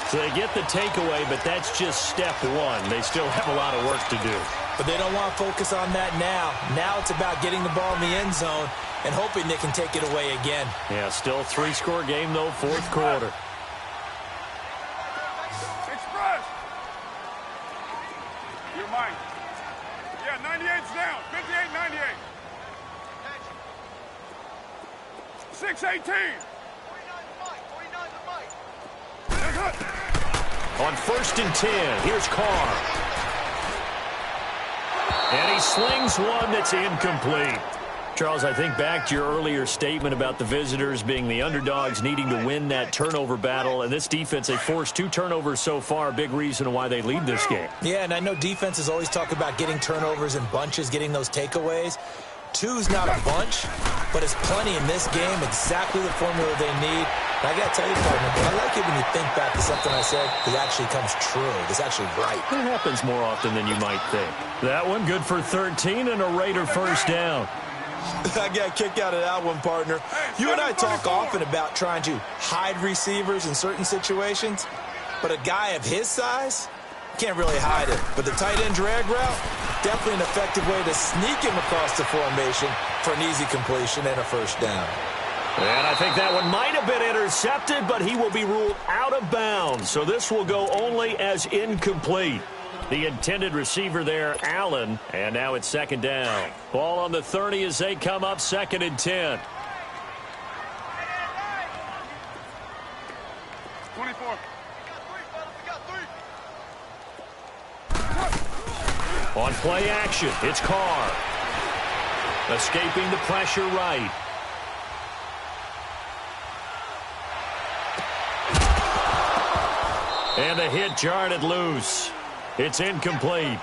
So they get the takeaway, but that's just step one. They still have a lot of work to do. But they don't want to focus on that now. Now it's about getting the ball in the end zone and hoping they can take it away again. Yeah, still 3-score game, though, fourth quarter. Express. You're mine. Yeah, 98's down. 58, 98. 6-18. 49 On 1st and 10, here's Carr. And he slings one that's incomplete. Charles, I think back to your earlier statement about the visitors being the underdogs needing to win that turnover battle. And this defense, they forced 2 turnovers so far, a big reason why they lead this game. Yeah, and I know defenses always talk about getting turnovers in bunches, getting those takeaways. 2's not a bunch, but it's plenty in this game, exactly the formula they need. And I got to tell you, partner, I like it when you think back to something I said that actually comes true. It's actually right. It happens more often than you might think. That one good for 13 and a Raider first down. I got kicked out of that one, partner. You and I talk often about trying to hide receivers in certain situations, but a guy of his size can't really hide it. But the tight end drag route, definitely an effective way to sneak him across the formation for an easy completion and a first down. And I think that one might have been intercepted, but he will be ruled out of bounds. So this will go only as incomplete. The intended receiver there, Allen, and now it's 2nd down. Ball on the 30 as they come up 2nd and 10. 24. On play action, it's Carr. Escaping the pressure right. And the hit jarred it loose. It's incomplete.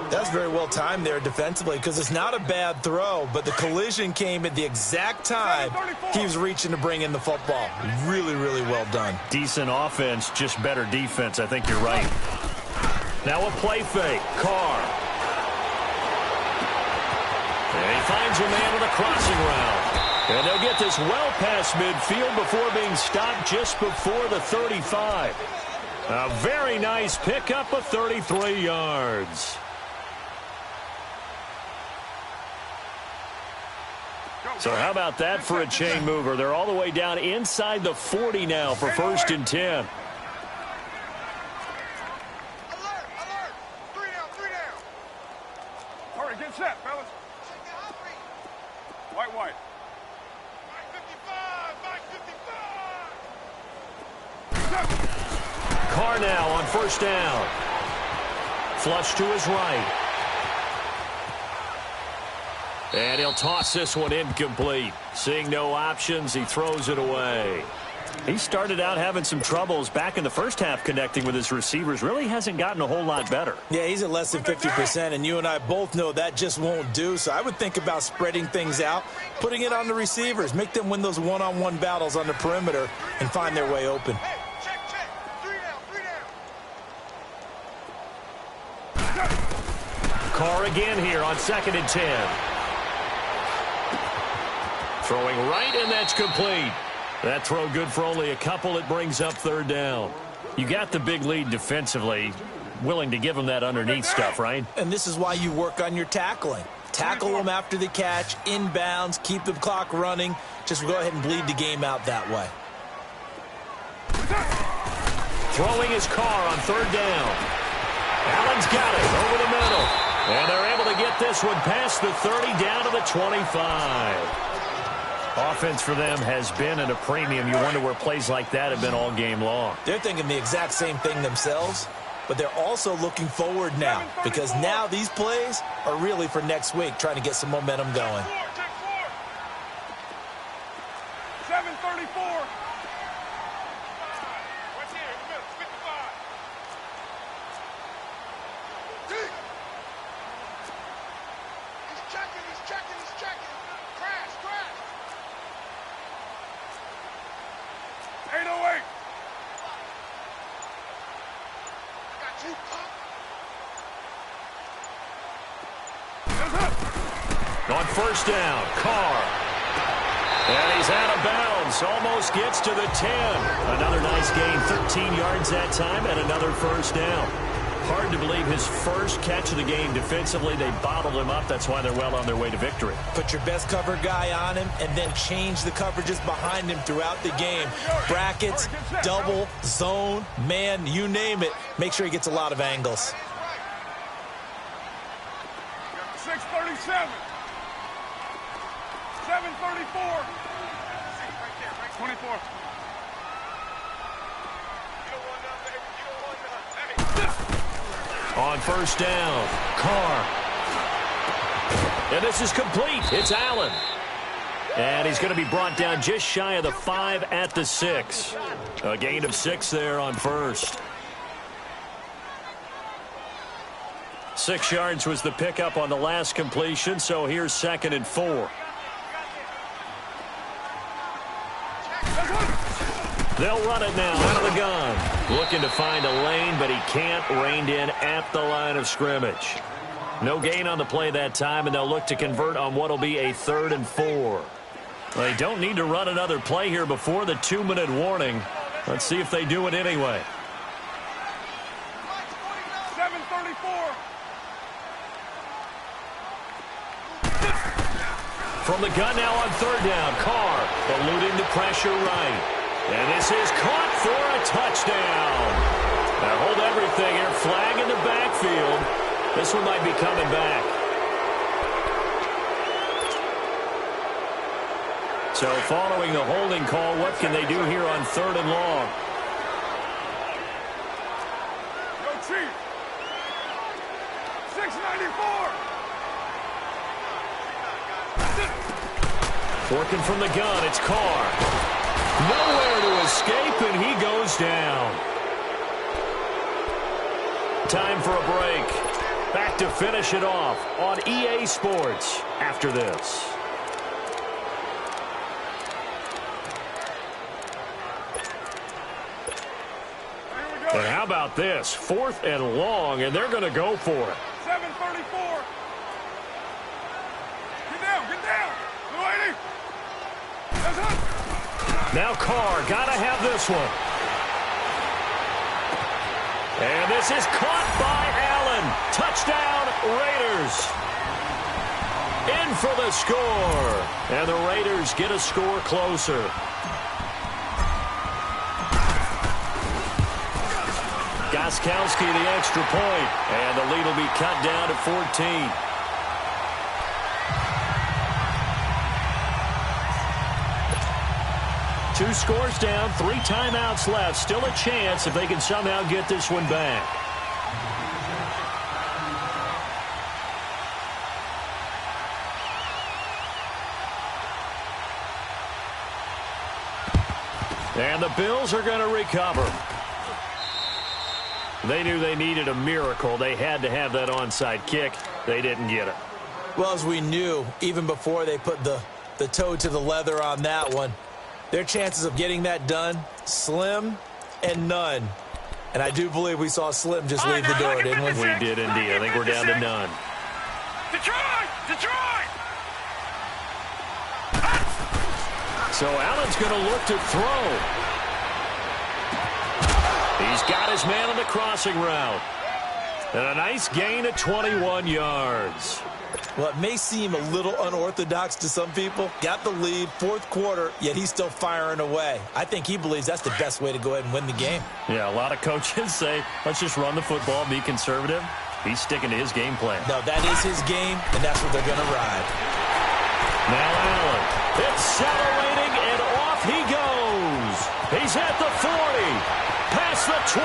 That's very well timed there defensively because it's not a bad throw, but the collision came at the exact time he was reaching to bring in the football. Really, really well done. Decent offense, just better defense. I think you're right. Now a play fake. Carr. And he finds a man on the crossing route. And they'll get this well past midfield before being stopped just before the 35. A very nice pickup of 33 yards. So how about that for a chain mover? They're all the way down inside the 40 now for 1st and 10. Alert, alert. 3 down. Hurry, get set, fellas. White. Carr now on 1st down. Flush to his right. And he'll toss this one incomplete. Seeing no options, he throws it away. He started out having some troubles back in the first half connecting with his receivers. Really hasn't gotten a whole lot better. Yeah, he's at less than 50%, and you and I both know that just won't do. So I would think about spreading things out, putting it on the receivers, make them win those one-on-one battles on the perimeter and find their way open. Carr again here on 2nd and 10. Throwing right, and that's complete. That throw good for only a couple. It brings up 3rd down. You got the big lead defensively. Willing to give them that underneath stuff, right? And this is why you work on your tackling. Tackle them after the catch, inbounds, keep the clock running. Just go ahead and bleed the game out that way. Throwing his Carr on 3rd down. Allen's got it over the middle. And they're able to get this one past the 30 down to the 25. Offense for them has been at a premium. You wonder where plays like that have been all game long. They're thinking the exact same thing themselves, but they're also looking forward now because now these plays are really for next week, trying to get some momentum going. 7:34. He's checking. Crash. 808. Got you, pop. On 1st down, Carr. And he's out of bounds. Almost gets to the 10. Another nice gain, 13 yards that time, and another 1st down. Hard to believe his first catch of the game defensively. They bottled him up. That's why they're well on their way to victory. Put your best cover guy on him and then change the coverages behind him throughout the game. Brackets, double, zone, man, you name it. Make sure he gets a lot of angles. 6:37. 7:34. 24. On 1st down, Carr. And this is complete. It's Allen. And he's going to be brought down just shy of the 5 at the 6. A gain of 6 there on 1st. 6 yards was the pickup on the last completion, so here's 2nd and 4. They'll run it now out of the gun. Looking to find a lane, but he can't. Reined in at the line of scrimmage. No gain on the play that time, and they'll look to convert on what will be a 3rd and 4. They don't need to run another play here before the 2-minute warning. Let's see if they do it anyway. 7:34. From the gun now on 3rd down, Carr eluding the pressure right. And this is caught for a touchdown. Now hold everything here. Flag in the backfield. This one might be coming back. So following the holding call, what can they do here on 3rd and long? Go Chief. 694. Working from the gun, it's Carr. Nowhere to escape, and he goes down. Time for a break. Back to finish it off on EA Sports after this. And how about this? 4th and long, and they're going to go for it. 7:34. Get down. 280. That's it. Now Carr, got to have this one. And this is caught by Allen. Touchdown, Raiders. In for the score. And the Raiders get a score closer. Gostkowski the extra point. And the lead will be cut down to 14. Two scores down, 3 timeouts left. Still a chance if they can somehow get this one back. And the Bills are going to recover. They knew they needed a miracle. They had to have that onside kick. They didn't get it. Well, as we knew, even before they put the toe to the leather on that one, their chances of getting that done, slim and none. And I do believe we saw Slim just leave the door, didn't we? We did indeed. I think we're down to none. Detroit! Detroit! So Allen's going to look to throw. He's got his man on the crossing route. And a nice gain of 21 yards. Well, it may seem a little unorthodox to some people. Got the lead, fourth quarter, yet he's still firing away. I think he believes that's the best way to go ahead and win the game. Yeah, a lot of coaches say, let's just run the football, be conservative. He's sticking to his game plan. No, that is his game, and that's what they're going to ride. Now Allen, accelerating, and off he goes. He's at the 40, past the 20.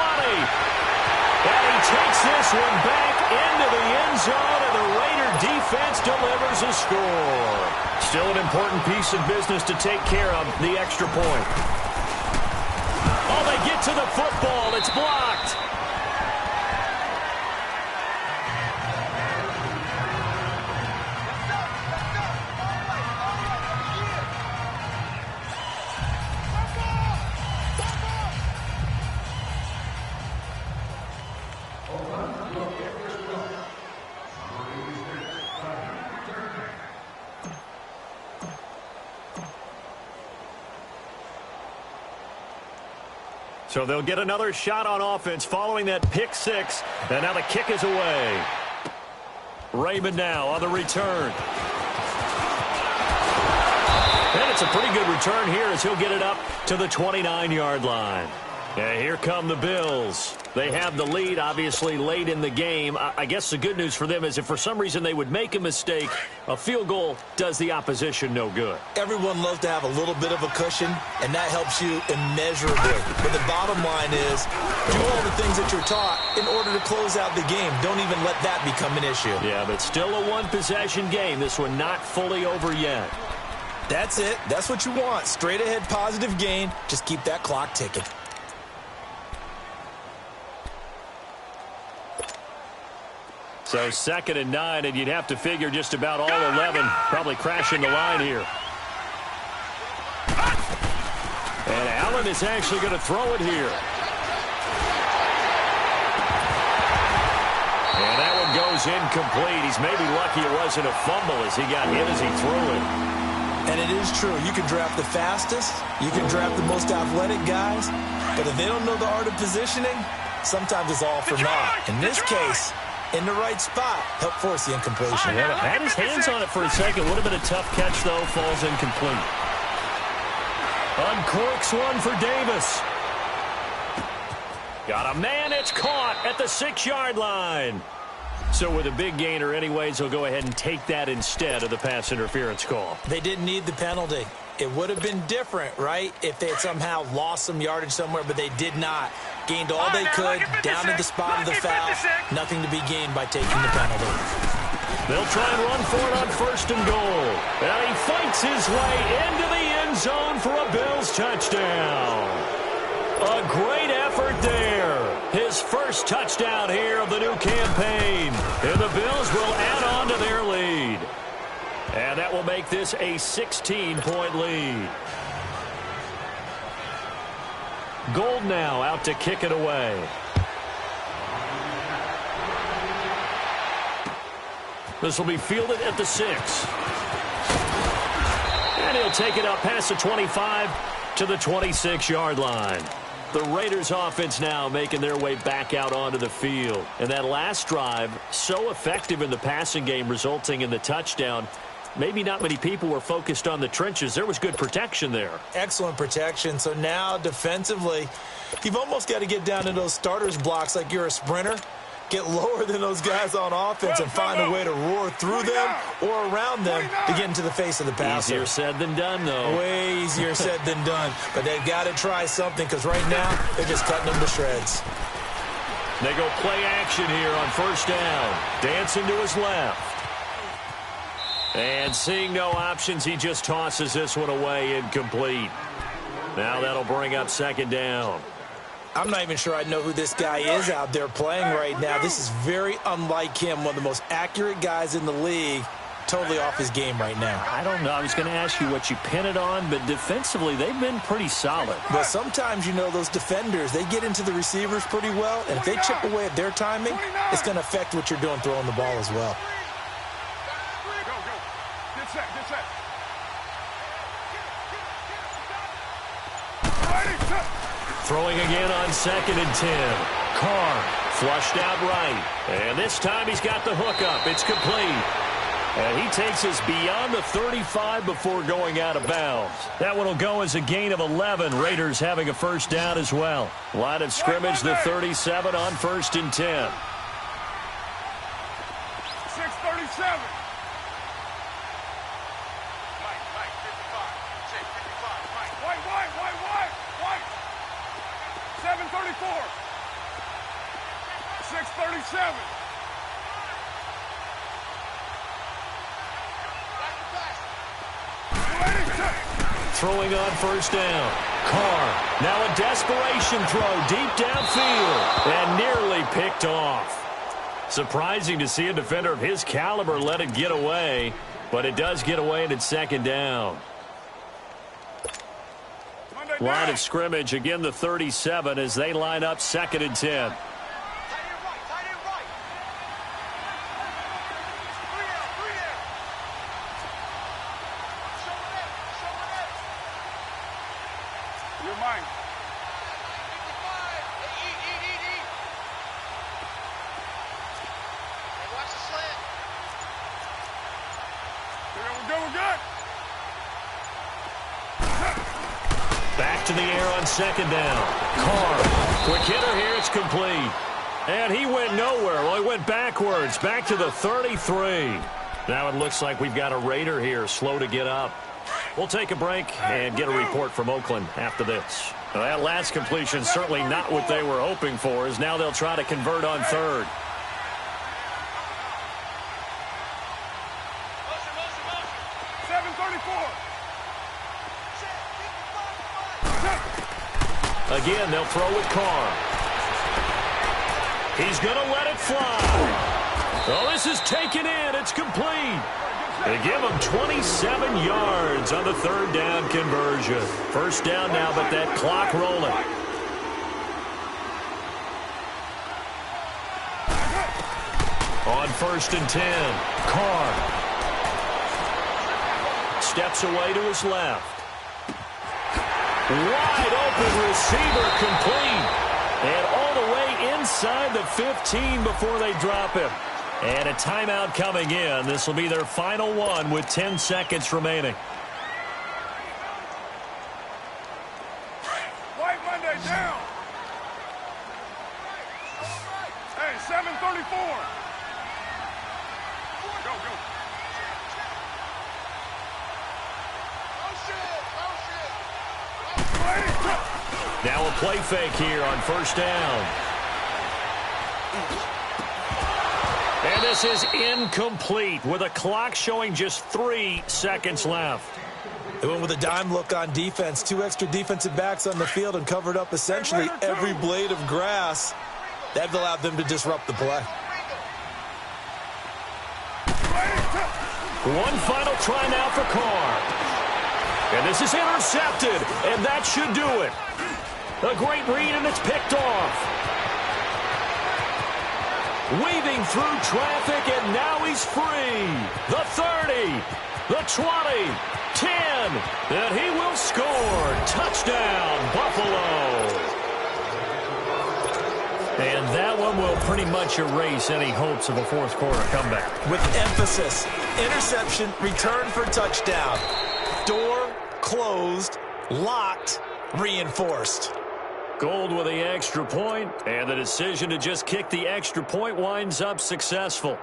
And he takes this one back into the end zone, and the Raider defense delivers a score. Still an important piece of business to take care of, the extra point. Oh, they get to the football. It's blocked. So they'll get another shot on offense following that pick six. And now the kick is away. Raymond now on the return. And it's a pretty good return here as he'll get it up to the 29-yard line. And here come the Bills. They have the lead, obviously, late in the game. I guess the good news for them is if for some reason they would make a mistake, a field goal does the opposition no good. Everyone loves to have a little bit of a cushion, and that helps you immeasurably. But the bottom line is, do all the things that you're taught in order to close out the game. Don't even let that become an issue. Yeah, but still a one-possession game. This one not fully over yet. That's it. That's what you want. Straight ahead positive gain. Just keep that clock ticking. So 2nd and 9, and you'd have to figure just about all 11 probably crashing the line here. And Allen is actually going to throw it here. And that one goes incomplete. He's maybe lucky it wasn't a fumble as he got hit as he threw it. And it is true. You can draft the fastest. You can draft the most athletic guys. But if they don't know the art of positioning, sometimes it's all for naught. In this case, in the right spot, help force the incompletion. Yeah, had his hands on it for a second. Would have been a tough catch, though. Falls incomplete. Uncorks one for Davis. Got a man. It's caught at the 6-yard line. So with a big gainer anyways, he'll go ahead and take that instead of the pass interference call. They didn't need the penalty. It would have been different, right, if they had somehow lost some yardage somewhere, but they did not. Gained all they could, down to the spot of the foul. Nothing to be gained by taking the penalty. They'll try and run for it on 1st and goal. And he fights his way into the end zone for a Bills touchdown. A great effort there. His first touchdown here of the new campaign. And the Bills will add on to their lead. And that will make this a 16-point lead. Gold now out to kick it away. This will be fielded at the 6. And he'll take it up past the 25 to the 26-yard line. The Raiders offense now making their way back out onto the field. And that last drive, so effective in the passing game, resulting in the touchdown. Maybe not many people were focused on the trenches. There was good protection there. Excellent protection. So now defensively, you've almost got to get down to those starters blocks like you're a sprinter. Get lower than those guys on offense and find a way to roar through them or around them to get into the face of the passer. Easier said than done, though. Way easier said than done. But they've got to try something because right now they're just cutting them to shreds. They go play action here on 1st down. Dancing to his left. And seeing no options, he just tosses this one away incomplete. Now that'll bring up second down. I'm not even sure I know who this guy is out there playing right now. This is very unlike him, one of the most accurate guys in the league. Totally off his game right now. I don't know. I was going to ask you what you pin it on, but defensively, they've been pretty solid. But sometimes, you know, those defenders, they get into the receivers pretty well, and if they chip away at their timing, it's going to affect what you're doing throwing the ball as well. Go, go. Get set, get set. Throwing again on 2nd and 10. Carr flushed out right. And this time he's got the hook up. It's complete. And he takes us beyond the 35 before going out of bounds. That one will go as a gain of 11. Raiders having a first down as well. Line of scrimmage, the 37 on 1st and 10. 6:37. White. 7:34. 6:37. Throwing on first down. Carr. Now a desperation throw deep downfield. And nearly picked off. Surprising to see a defender of his caliber let it get away. But it does get away and it's second down. Line of scrimmage, again the 37 as they line up 2nd and 10. You're mine. Watch the slant. We're good. Back to the air on 2nd down. Carr. Quick hitter here. It's complete. And he went nowhere. Well, he went backwards. Back to the 33. Now it looks like we've got a Raider here slow to get up. We'll take a break and get a report from Oakland after this. Well, that last completion certainly not what they were hoping for, as now they'll try to convert on 3rd. Again, they'll throw with Carr. He's going to let it fly. Oh, this is taken in. It's complete. They give him 27 yards on the 3rd down conversion. First down now, but that clock rolling. On 1st and 10, Carr steps away to his left. Wide open receiver complete. And all the way inside the 15 before they drop him. And a timeout coming in. This will be their final one with 10 seconds remaining. White Monday down. Hey, 7:34. Go. Now a play fake here on 1st down. And this is incomplete with a clock showing just 3 seconds left. They went with a dime look on defense. 2 extra defensive backs on the field and covered up essentially every blade of grass. That allowed them to disrupt the play. One final try now for Carr. And this is intercepted, and that should do it. A great read, and it's picked off. Weaving through traffic, and now he's free. The 30, the 20, 10, and he will score. Touchdown, Buffalo. And that one will pretty much erase any hopes of a 4th quarter comeback. With emphasis, interception, return for touchdown. Door closed, locked, reinforced. Gold with the extra point, and the decision to just kick the extra point winds up successful.